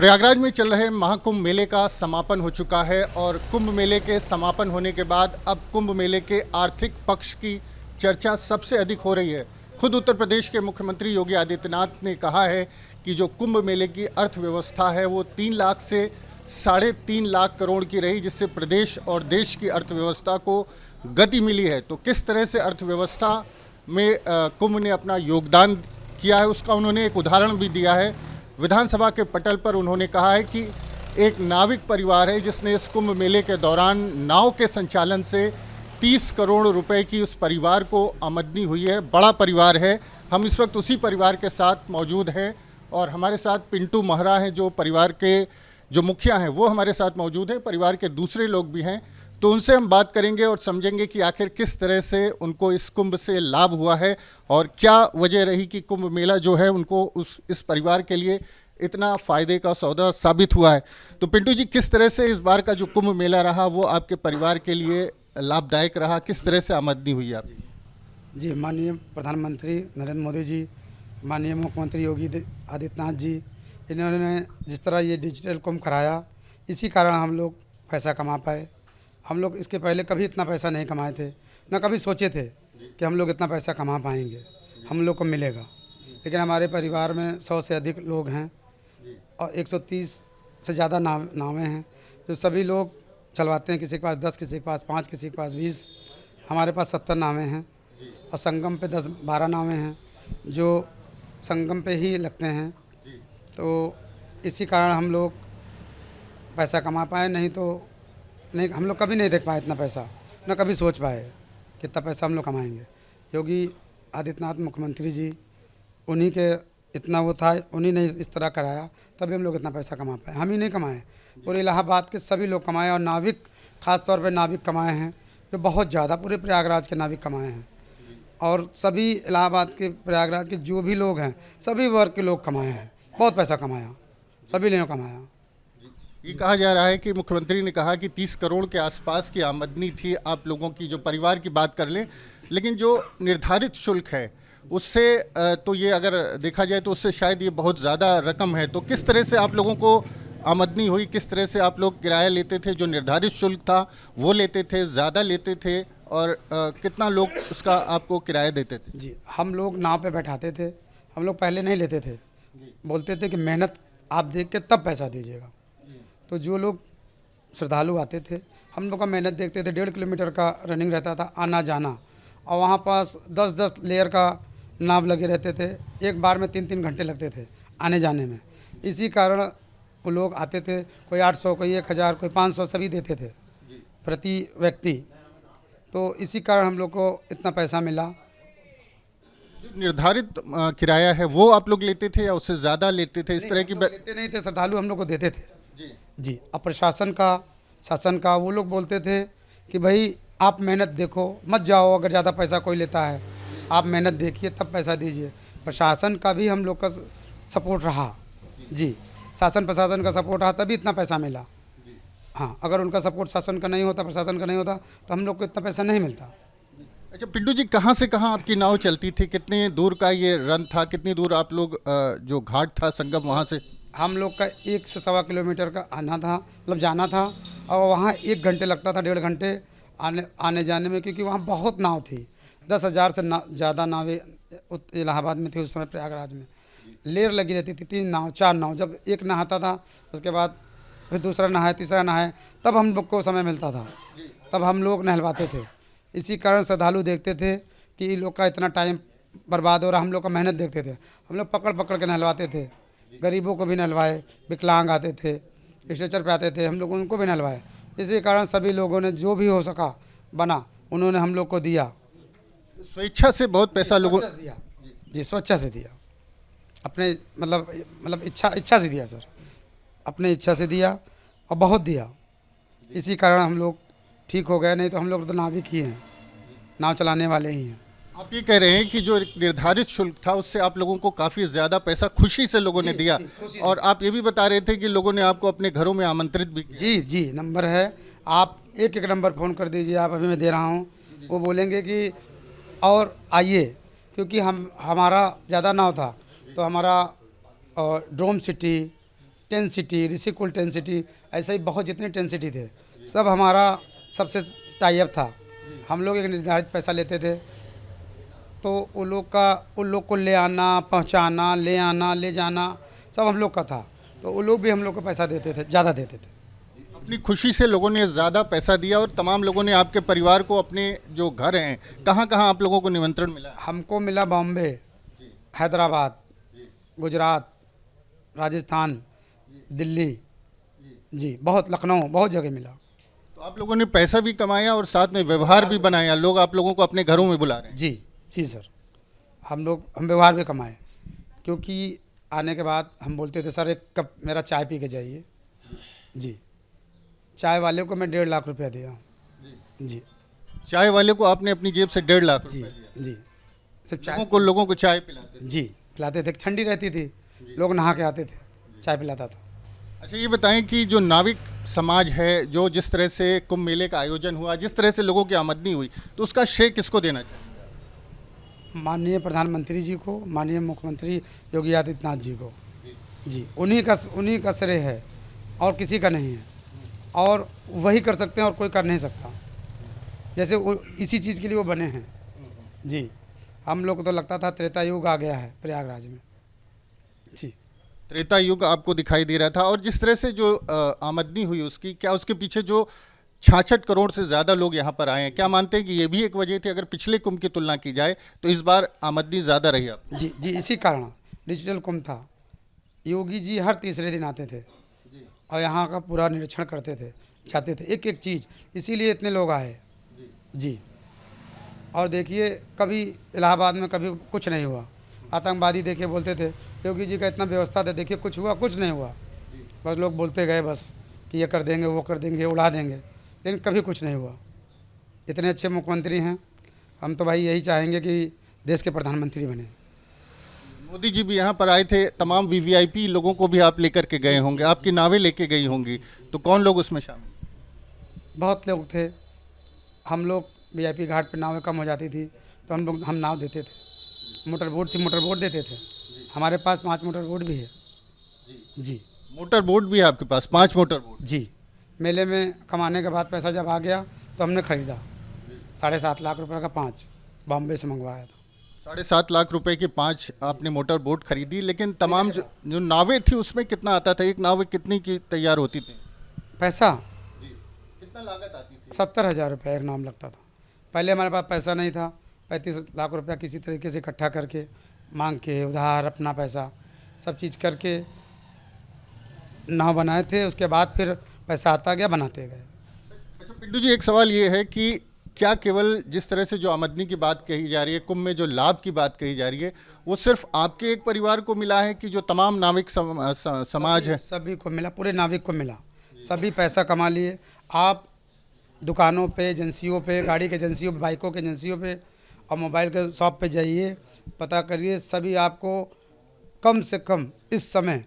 प्रयागराज में चल रहे महाकुंभ मेले का समापन हो चुका है और कुंभ मेले के समापन होने के बाद अब कुंभ मेले के आर्थिक पक्ष की चर्चा सबसे अधिक हो रही है। खुद उत्तर प्रदेश के मुख्यमंत्री योगी आदित्यनाथ ने कहा है कि जो कुंभ मेले की अर्थव्यवस्था है वो 3 लाख से 3.5 लाख करोड़ की रही, जिससे प्रदेश और देश की अर्थव्यवस्था को गति मिली है। तो किस तरह से अर्थव्यवस्था में कुंभ ने अपना योगदान किया है उसका उन्होंने एक उदाहरण भी दिया है। विधानसभा के पटल पर उन्होंने कहा है कि एक नाविक परिवार है जिसने इस कुंभ मेले के दौरान नाव के संचालन से 30 करोड़ रुपए की उस परिवार को आमदनी हुई है। बड़ा परिवार है। हम इस वक्त उसी परिवार के साथ मौजूद हैं और हमारे साथ पिंटू महरा हैं जो परिवार के जो मुखिया हैं, वो हमारे साथ मौजूद हैं। परिवार के दूसरे लोग भी हैं, तो उनसे हम बात करेंगे और समझेंगे कि आखिर किस तरह से उनको इस कुंभ से लाभ हुआ है और क्या वजह रही कि कुंभ मेला जो है उनको इस परिवार के लिए इतना फ़ायदे का सौदा साबित हुआ है। तो पिंटू जी, किस तरह से इस बार का जो कुंभ मेला रहा वो आपके परिवार के लिए लाभदायक रहा, किस तरह से आमदनी हुई आप? जी, माननीय प्रधानमंत्री नरेंद्र मोदी जी, माननीय मुख्यमंत्री योगी आदित्यनाथ जी, इन्होंने जिस तरह ये डिजिटल कुंभ कराया, इसी कारण हम लोग पैसा कमा पाए। हम लोग इसके पहले कभी इतना पैसा नहीं कमाए थे, न कभी सोचे थे कि हम लोग इतना पैसा कमा पाएंगे, हम लोग को मिलेगा। लेकिन हमारे परिवार में 100 से अधिक लोग हैं और 130 से ज़्यादा नावें हैं जो सभी लोग चलवाते हैं। किसी के पास 10, किसी के पास 5, किसी के पास 20। हमारे पास 70 नावें हैं और संगम पे 10-12 नावें हैं जो संगम पे ही लगते हैं। तो इसी कारण हम लोग पैसा कमा पाए, नहीं तो नहीं, हम लोग कभी नहीं देख पाए इतना पैसा, न कभी सोच पाए कितना पैसा हम लोग कमाएंगे। योगी आदित्यनाथ मुख्यमंत्री जी, उन्हीं के इतना वो था, उन्हीं ने इस तरह कराया, तभी हम लोग इतना पैसा कमा पाए। हम ही नहीं कमाए, पूरे इलाहाबाद के सभी लोग कमाए और नाविक, ख़ास तौर पे नाविक कमाए हैं जो बहुत ज़्यादा, पूरे प्रयागराज के नाविक कमाए हैं। और सभी इलाहाबाद के, प्रयागराज के जो भी लोग हैं, सभी वर्ग के लोग कमाए हैं, बहुत पैसा कमाया, सभी ने कमाया। ये कहा जा रहा है कि मुख्यमंत्री ने कहा कि 30 करोड़ के आसपास की आमदनी थी आप लोगों की, जो परिवार की बात कर लें, लेकिन जो निर्धारित शुल्क है उससे तो ये अगर देखा जाए तो उससे शायद ये बहुत ज़्यादा रकम है। तो किस तरह से आप लोगों को आमदनी हुई, किस तरह से आप लोग किराया लेते थे, जो निर्धारित शुल्क था वो लेते थे, ज़्यादा लेते थे, और कितना लोग उसका आपको किराया देते थे? जी, हम लोग नाव पे बैठाते थे। हम लोग पहले नहीं लेते थे, बोलते थे कि मेहनत आप देख के तब पैसा दीजिएगा। तो जो लोग श्रद्धालु आते थे, हम लोग का मेहनत देखते थे। 1.5 किलोमीटर का रनिंग रहता था, आना जाना, और वहाँ पास 10-10 लेयर का नाव लगे रहते थे। एक बार में 3-3 घंटे लगते थे आने जाने में। इसी कारण वो लोग आते थे, कोई 800, कोई 1000, कोई 500, सभी देते थे प्रति व्यक्ति। तो इसी कारण हम लोग को इतना पैसा मिला। निर्धारित किराया है वो आप लोग लेते थे या उससे ज़्यादा लेते थे? इस तरह की लेते नहीं थे, श्रद्धालु हम लोग को देते थे जी। अब प्रशासन का, शासन का, वो लोग बोलते थे कि भाई आप मेहनत देखो, मत जाओ, अगर ज़्यादा पैसा कोई लेता है, आप मेहनत देखिए तब पैसा दीजिए। प्रशासन का भी हम लोग का सपोर्ट रहा जी, शासन प्रशासन का सपोर्ट रहा तभी इतना पैसा मिला। हाँ, अगर उनका सपोर्ट शासन का नहीं होता, प्रशासन का नहीं होता, तो हम लोग को इतना पैसा नहीं मिलता। अच्छा पिंटू जी, कहाँ से कहाँ आपकी नाव चलती थी? कितने दूर का ये रन था? कितनी दूर आप लोग जो घाट था संगम, वहाँ से? हम लोग का 1 से 1.25 किलोमीटर का आना था, मतलब जाना था, और वहाँ 1 घंटे लगता था, 1.5 घंटे आने जाने में, क्योंकि वहाँ बहुत नाव थी। 10,000 से ज़्यादा नावें इलाहाबाद में थी उस समय। प्रयागराज में लेयर लगी रहती थी, 3 नाव 4 नाव। जब एक नहाता था, उसके बाद फिर दूसरा नहाए, तीसरा नहाए, तब हम लोग को समय मिलता था, तब हम लोग नहलवाते थे। इसी कारण श्रद्धालु देखते थे कि इन लोग का इतना टाइम बर्बाद हो रहा, हम लोग का मेहनत देखते थे। हम लोग पकड़ पकड़ के नहलवाते थे, गरीबों को भी नहलवाए, विकलांग आते थे, स्ट्रेचर पे आते थे, हम लोग उनको भी नहलवाए। इसी कारण सभी लोगों ने जो भी हो सका बना, उन्होंने हम लोग को दिया। स्वेच्छा से बहुत पैसा लोगों दिया जी, स्वेच्छा से दिया, अपने मतलब इच्छा से दिया सर, अपने इच्छा से दिया और बहुत दिया। इसी कारण हम लोग ठीक हो गए, नहीं तो हम लोग तो नाविक ही हैं, नाव चलाने वाले ही हैं। आप ये कह रहे हैं कि जो निर्धारित शुल्क था उससे आप लोगों को काफ़ी ज़्यादा पैसा खुशी से लोगों ने दिया, और आप ये भी बता रहे थे कि लोगों ने आपको अपने घरों में आमंत्रित भी किया। जी जी, नंबर है, आप एक नंबर फ़ोन कर दीजिए, आप अभी मैं दे रहा हूँ। वो बोलेंगे कि और आइए, क्योंकि हमारा ज़्यादा नाव था, तो हमारा ड्रोम city, tent city, Rishikul tent city, ऐसे ही बहुत जितने टेंट सिटी थे सब हमारा सबसे टाई अप था। हम लोग एक निर्धारित पैसा लेते थे, तो उन लोग को ले आना, पहुंचाना, ले आना, ले जाना सब हम लोग का था। तो वो लोग भी हम लोग को पैसा देते थे, ज़्यादा देते थे। अपनी खुशी से लोगों ने ज़्यादा पैसा दिया और तमाम लोगों ने आपके परिवार को अपने जो घर हैं, कहाँ कहाँ आप लोगों को निमंत्रण मिला? हमको मिला बॉम्बे, हैदराबाद, गुजरात, राजस्थान, दिल्ली, जी बहुत, लखनऊ, बहुत जगह मिला। तो आप लोगों ने पैसा भी कमाया और साथ में व्यवहार भी बनाया, लोग आप लोगों को अपने घरों में बुला रहे हैं। जी जी सर, हम व्यवहार भी कमाए, क्योंकि आने के बाद हम बोलते थे सर एक कप मेरा चाय पी के जाइए। जी, चाय वाले को मैं 1.5 लाख रुपया दिया। जी चाय वाले को आपने अपनी जेब से 1.5 लाख जी रुपए दिया। जी, सिर्फ चाय लोगों को चाय पिलाते थे। जी पिलाते थे, ठंडी रहती थी, लोग नहा के आते थे, चाय पिलाता था। अच्छा, ये बताएं कि जो नाविक समाज है, जो जिस तरह से कुंभ मेले का आयोजन हुआ, जिस तरह से लोगों की आमदनी हुई, तो उसका श्रेय किसको देना चाहिए? माननीय प्रधानमंत्री जी को, माननीय मुख्यमंत्री योगी आदित्यनाथ जी को। जी, उन्हीं का श्रेय है और किसी का नहीं है, और वही कर सकते हैं और कोई कर नहीं सकता। जैसे इसी चीज़ के लिए वो बने हैं। जी, हम लोग को तो लगता था त्रेता युग आ गया है प्रयागराज में। जी, त्रेता युग आपको दिखाई दे रहा था, और जिस तरह से जो आमदनी हुई उसकी, क्या उसके पीछे जो 66 करोड़ से ज़्यादा लोग यहाँ पर आए हैं, क्या मानते हैं कि ये भी एक वजह थी? अगर पिछले कुंभ की तुलना की जाए तो इस बार आमदनी ज़्यादा रही आप? जी जी, इसी कारण डिजिटल कुंभ था। योगी जी हर तीसरे दिन आते थे और यहाँ का पूरा निरीक्षण करते थे, चाहते थे एक एक चीज़, इसीलिए इतने लोग आए। जी, और देखिए कभी इलाहाबाद में कभी कुछ नहीं हुआ। आतंकवादी देखिए बोलते थे योगी जी का इतना व्यवस्था था, देखिए कुछ हुआ? कुछ नहीं हुआ। बस लोग बोलते गए बस कि ये कर देंगे, वो कर देंगे, उड़ा देंगे, लेकिन कभी कुछ नहीं हुआ। इतने अच्छे मुख्यमंत्री हैं, हम तो भाई यही चाहेंगे कि देश के प्रधानमंत्री बने। मोदी जी भी यहाँ पर आए थे, तमाम वीवीआईपी लोगों को भी आप लेकर के गए होंगे, आपकी नावें लेके गई होंगी, तो कौन लोग उसमें शामिल? बहुत लोग थे। हम लोग वीआईपी घाट पर नावें कम हो जाती थी तो हम नाव देते थे। मोटर बोट थी, मोटर बोट देते थे। हमारे पास 5 मोटर बोट भी है। जी, मोटर बोट भी है आपके पास? 5 मोटर बोट? जी, मेले में कमाने के बाद पैसा जब आ गया तो हमने ख़रीदा 7.5 लाख रुपए का 5, बॉम्बे से मंगवाया था। 7.5 लाख रुपए की 5 आपने मोटर बोट खरीदी, लेकिन तमाम जो नावें थी उसमें कितना आता था? एक नाव कितनी की तैयार होती थी? पैसा कितना लागत आती थी? 70,000 रुपये एक नाम लगता था। पहले हमारे पास पैसा नहीं था, 35 लाख रुपया किसी तरीके से इकट्ठा करके, मांग के, उधार, अपना पैसा सब चीज़ करके नाव बनाए थे। उसके बाद फिर पैसा आता गया, बनाते गए। अच्छा पिंटू जी, एक सवाल ये है कि क्या केवल जिस तरह से जो आमदनी की बात कही जा रही है, कुंभ में जो लाभ की बात कही जा रही है, वो सिर्फ आपके एक परिवार को मिला है कि जो तमाम नाविक समाज है? सभी को मिला, पूरे नाविक को मिला। सभी पैसा कमा लिए। आप दुकानों पे, एजेंसियों पे, गाड़ी के एजेंसियों पे, बाइकों के एजेंसियों पे और मोबाइल के शॉप पे जाइए, पता करिए, सभी आपको कम से कम इस समय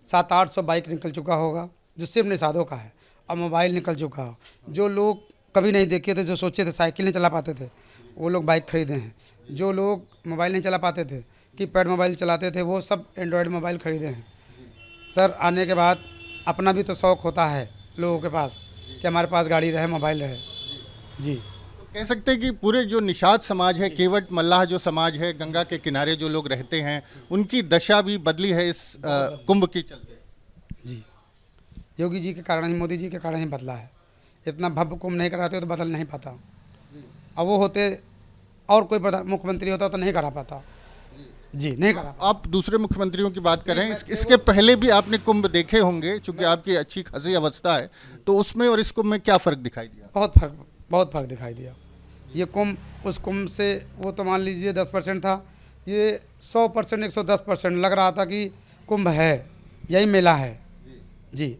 700-800 बाइक निकल चुका होगा जो सिर्फ निषादों का है, और मोबाइल निकल चुका हो। जो लोग कभी नहीं देखे थे, जो सोचे थे साइकिल नहीं चला पाते थे, वो लोग बाइक खरीदे हैं। जो लोग मोबाइल नहीं चला पाते थे, कीपैड मोबाइल चलाते थे, वो सब एंड्रॉयड मोबाइल खरीदे हैं। सर, आने के बाद अपना भी तो शौक़ होता है लोगों के पास कि हमारे पास गाड़ी रहे, मोबाइल रहे। जी, कह सकते हैं कि पूरे जो निषाद समाज है, केवट मल्लाह जो समाज है, गंगा के किनारे जो लोग रहते हैं, उनकी दशा भी बदली है इस कुंभ के चलते। जी, योगी जी के कारण ही, मोदी जी के कारण ही बदला है। इतना भव्य कुंभ नहीं कराते तो बदल नहीं पाता। अब वो होते और कोई मुख्यमंत्री होता तो नहीं करा पाता। जी, नहीं करा। आप दूसरे मुख्यमंत्रियों की बात कर रहे हैं, इसके पहले भी आपने कुंभ देखे होंगे, चूंकि आपकी अच्छी खासी अवस्था है, तो उसमें और इस कुंभ में क्या फ़र्क दिखाई दिया? बहुत फ़र्क दिखाई दिया। ये कुंभ उस कुंभ से, वो तो मान लीजिए 10% था, ये 100%, 110% लग रहा था कि कुंभ है, यही मेला है। जी,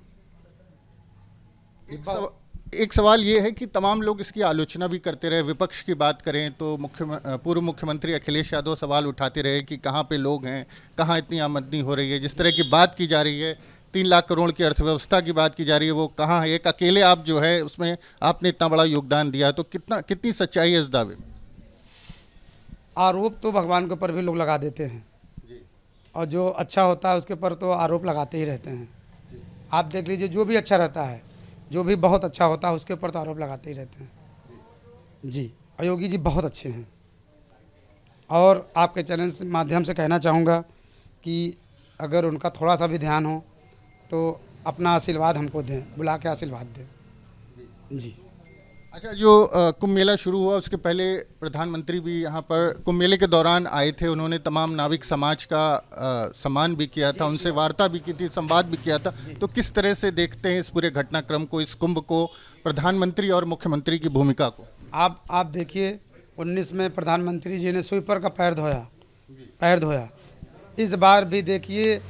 एक सवाल ये है कि तमाम लोग इसकी आलोचना भी करते रहे। विपक्ष की बात करें तो पूर्व मुख्यमंत्री अखिलेश यादव सवाल उठाते रहे कि कहाँ पे लोग हैं, कहाँ इतनी आमदनी हो रही है। जिस तरह की बात की जा रही है, 3 लाख करोड़ की अर्थव्यवस्था की बात की जा रही है, वो कहाँ है? एक अकेले आप जो है उसमें आपने इतना बड़ा योगदान दिया, तो कितनी सच्चाई है इस दावे में? आरोप तो भगवान के ऊपर भी लोग लगा देते हैं, और जो अच्छा होता है उसके ऊपर तो आरोप लगाते ही रहते हैं। आप देख लीजिए, जो भी अच्छा रहता है, जो भी बहुत अच्छा होता है उसके ऊपर तो आरोप लगाते ही रहते हैं जी। और योगी जी बहुत अच्छे हैं। और आपके चैनल से माध्यम से कहना चाहूँगा कि अगर उनका थोड़ा सा भी ध्यान हो तो अपना आशीर्वाद हमको दें, बुला के आशीर्वाद दें जी। अच्छा, जो कुंभ मेला शुरू हुआ उसके पहले प्रधानमंत्री भी यहाँ पर कुंभ मेले के दौरान आए थे। उन्होंने तमाम नाविक समाज का सम्मान भी किया था, उनसे वार्ता भी की थी, संवाद भी किया था। तो किस तरह से देखते हैं इस पूरे घटनाक्रम को, इस कुंभ को, प्रधानमंत्री और मुख्यमंत्री की भूमिका को? आप देखिए, 19 में प्रधानमंत्री जी ने स्वीपर का पैर धोया। इस बार भी देखिए,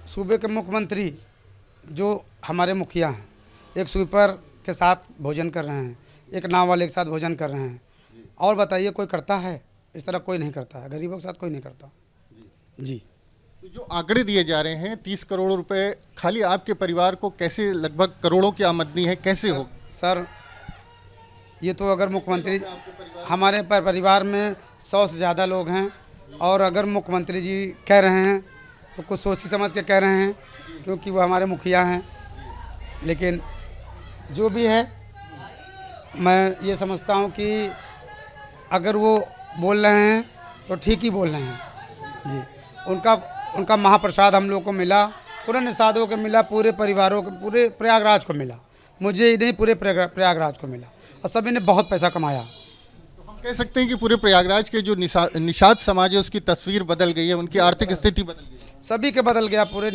सूबे के मुख्यमंत्री जो हमारे मुखिया हैं, एक स्वीपर के साथ भोजन कर रहे हैं, एक नाव वाले के साथ भोजन कर रहे हैं। और बताइए, कोई करता है? इस तरह कोई नहीं करता है, गरीबों के साथ कोई नहीं करता जी। तो जो आंकड़े दिए जा रहे हैं 30 करोड़ रुपए खाली आपके परिवार को, कैसे लगभग करोड़ों की आमदनी है, कैसे हो? सर, ये तो अगर मुख्यमंत्री, हमारे परिवार में 100 से ज़्यादा लोग हैं, और अगर मुख्यमंत्री जी कह रहे हैं तो कुछ सोच समझ के कह रहे हैं, क्योंकि वो हमारे मुखिया हैं। लेकिन जो भी है, मैं ये समझता हूँ कि अगर वो बोल रहे हैं तो ठीक ही बोल रहे हैं जी। उनका महाप्रसाद हम लोग को मिला, पूरे निषादों को मिला, पूरे परिवारों को, पूरे प्रयागराज को मिला। मुझे ही नहीं, पूरे प्रयागराज को मिला, और सभी ने बहुत पैसा कमाया। तो हम कह सकते हैं कि पूरे प्रयागराज के जो निषाद समाज है उसकी तस्वीर बदल गई है, उनकी आर्थिक स्थिति बदल गई है। सभी के बदल गया, पूरे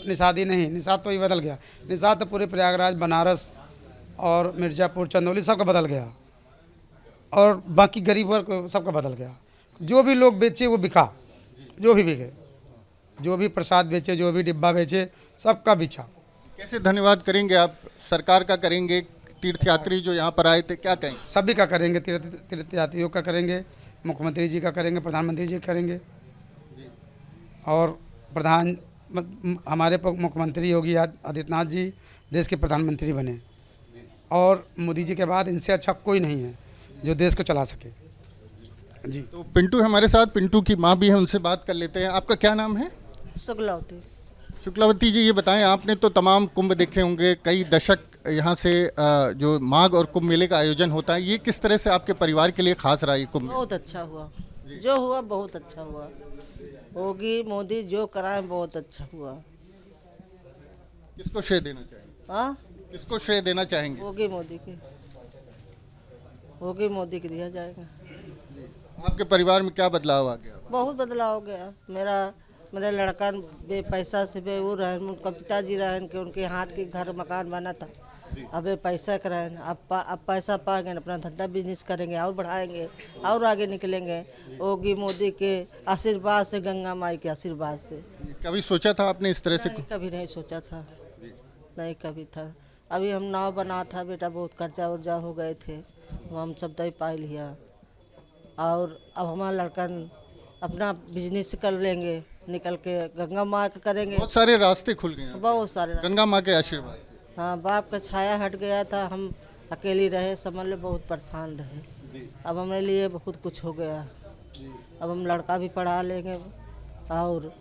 निषाद ही नहीं, निषाद तो ही बदल गया। निषाद तो पूरे प्रयागराज, बनारस और मिर्ज़ापुर, चंदौली सबका बदल गया, और बाकी गरीब वर्ग सबका बदल गया। जो भी लोग बेचे वो बिका, जो भी बिके, जो भी प्रसाद बेचे, जो भी डिब्बा बेचे, सबका बिचा। कैसे धन्यवाद करेंगे आप? सरकार का करेंगे, तीर्थयात्री जो यहाँ पर आए थे, क्या कहेंगे? सभी का करेंगे, तीर्थयात्रियों का करेंगे, मुख्यमंत्री जी का करेंगे, प्रधानमंत्री जी का करेंगे। और हमारे मुख्यमंत्री योगी आदित्यनाथ जी देश के प्रधानमंत्री बने, और मोदी जी के बाद इनसे अच्छा कोई नहीं है जो देश को चला सके जी। तो पिंटू हमारे साथ, पिंटू की माँ भी है, उनसे बात कर लेते हैं। आपका क्या नाम है? शुक्लावती। शुक्लावती जी, ये बताएं, आपने तो तमाम कुंभ देखे होंगे, कई दशक यहाँ से जो माघ और कुंभ मेले का आयोजन होता है, ये किस तरह से आपके परिवार के लिए खास रहा ये कुंभ? बहुत अच्छा हुआ, जो हुआ बहुत अच्छा हुआ। योगी मोदी जो कराए बहुत अच्छा हुआ। किसको श्रेय देना चाहेंगे? हाँ, किसको श्रेय देना चाहेंगे? योगी मोदी के दिया जाएगा। आपके परिवार में क्या बदलाव आ गया? बहुत बदलाव हो गया। मेरा लड़का बे पैसा से बे वो रहे, उनका पिताजी रहन के उनके हाथ के घर मकान बना था, अब पैसा कराएं, अब पैसा पाएंगे, अपना धंधा बिजनेस करेंगे और बढ़ाएंगे और आगे निकलेंगे। योगी मोदी के आशीर्वाद से, गंगा माई के आशीर्वाद से। कभी सोचा था आपने इस तरह से? नहीं, कभी नहीं सोचा था, नहीं कभी था। अभी हम नाव बना था बेटा, बहुत कर्जा उर्जा हो गए थे, हम सब दे पा लिया, और अब हमारा लड़का अपना बिजनेस कर लेंगे, निकल के गंगा माँ का करेंगे। बहुत सारे रास्ते खुल गए हैं, बहुत सारे गंगा माँ के आशीर्वाद। हाँ, बाप का छाया हट गया था, हम अकेली रहे, समझ लो बहुत परेशान रहे। अब हमारे लिए बहुत कुछ हो गया। अब हम लड़का भी पढ़ा लेंगे, और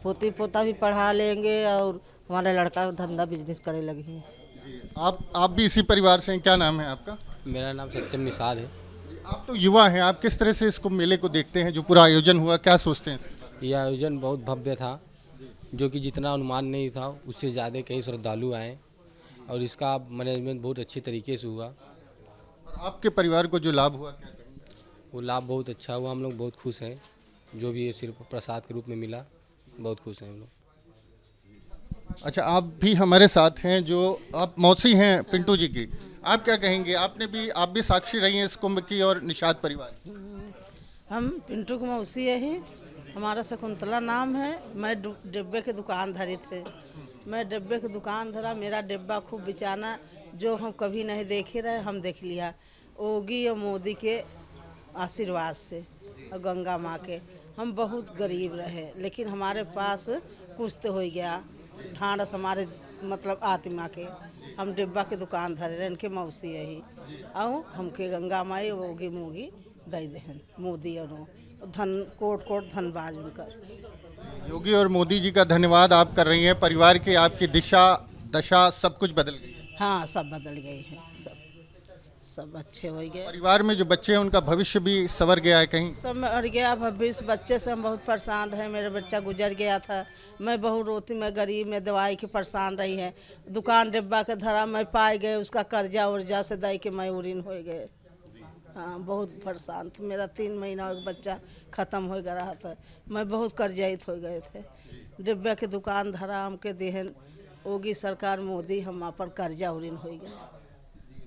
पोती पोता भी पढ़ा लेंगे, और हमारा लड़का धंधा बिजनेस करे लगे। आप भी इसी परिवार से हैं? क्या नाम है आपका? मेरा नाम सत्यम निषाद है। आप तो युवा हैं, आप किस तरह से इस कुंभ मेले को देखते हैं, जो पूरा आयोजन हुआ, क्या सोचते हैं? यह आयोजन बहुत भव्य था, जो कि जितना अनुमान नहीं था उससे ज़्यादा कई श्रद्धालु आए, और इसका मैनेजमेंट बहुत अच्छी तरीके से हुआ। और आपके परिवार को जो लाभ हुआ, क्या कहेंगे? वो लाभ बहुत अच्छा हुआ, हम लोग बहुत खुश हैं। जो भी ये सिर्फ प्रसाद के रूप में मिला, बहुत खुश हैं हम लोग। अच्छा, आप भी हमारे साथ हैं, जो आप मौसी हैं पिंटू जी की, आप क्या कहेंगे? आप भी साक्षी रही हैं इस कुंभ की और निषाद परिवार की। हम पिंटू की मौसी है, हमारा शकुंतला नाम है। मैं डिब्बे के दुकान धरी थे, मैं डिब्बे की दुकान धरा, मेरा डिब्बा खूब बेचाना, जो हम कभी नहीं देखे रहे हम देख लिया, योगी और मोदी के आशीर्वाद से और गंगा माँ के। हम बहुत गरीब रहे, लेकिन हमारे पास कुछ तो हो गया, ढांढस हमारे मतलब आत्मा के। हम डिब्बा के दुकान धरे रहे, इनके मौसी यही, और हमके गंगा माई योगी मोगी दे देहन मोदी और धन कोट धनबाज उनकर। योगी और मोदी जी का धन्यवाद आप कर रही हैं, परिवार की आपकी दिशा दशा सब कुछ बदल गई है। हाँ, सब बदल गई है, सब अच्छे हो गए। परिवार में जो बच्चे हैं उनका भविष्य भी संवर गया है कहीं? सब में अड़ गया भविष्य। बच्चे से हम बहुत परेशान रहे, मेरा बच्चा गुजर गया था, मैं बहुत रोती, मैं गरीब में दवाई की परेशान रही है। दुकान डिब्बा के धरा मैं पाए गए, उसका कर्जा उर्जा से दे के मैं उरीन हो गए। हाँ, बहुत परेशान था। मेरा 3 महीना एक बच्चा ख़त्म हो गया रहा था, मैं बहुत कर्जाइत हो गए थे। डिब्बे की दुकान धरा हमके देहन होगी सरकार मोदी, हम अपन कर्जा उरीन हो गए।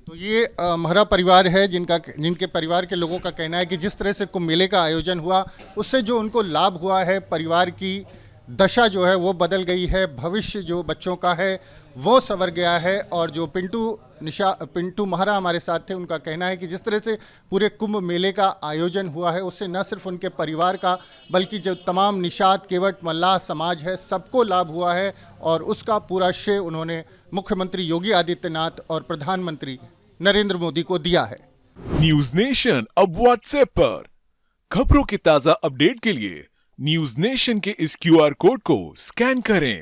तो ये महरा परिवार है जिनके परिवार के लोगों का कहना है कि जिस तरह से कुंभ मेले का आयोजन हुआ उससे जो उनको लाभ हुआ है, परिवार की दशा जो है वो बदल गई है, भविष्य जो बच्चों का है वो संवर गया है। और जो पिंटू महरा हमारे साथ थे, उनका कहना है कि जिस तरह से पूरे कुंभ मेले का आयोजन हुआ है उससे न सिर्फ उनके परिवार का बल्कि जो तमाम निषाद केवट मल्लाह समाज है सबको लाभ हुआ है। और उसका पूरा श्रेय उन्होंने मुख्यमंत्री योगी आदित्यनाथ और प्रधानमंत्री नरेंद्र मोदी को दिया है। न्यूज नेशन अब व्हाट्सएप पर खबरों के ताजा अपडेट के लिए न्यूज नेशन के इस QR कोड को स्कैन करें।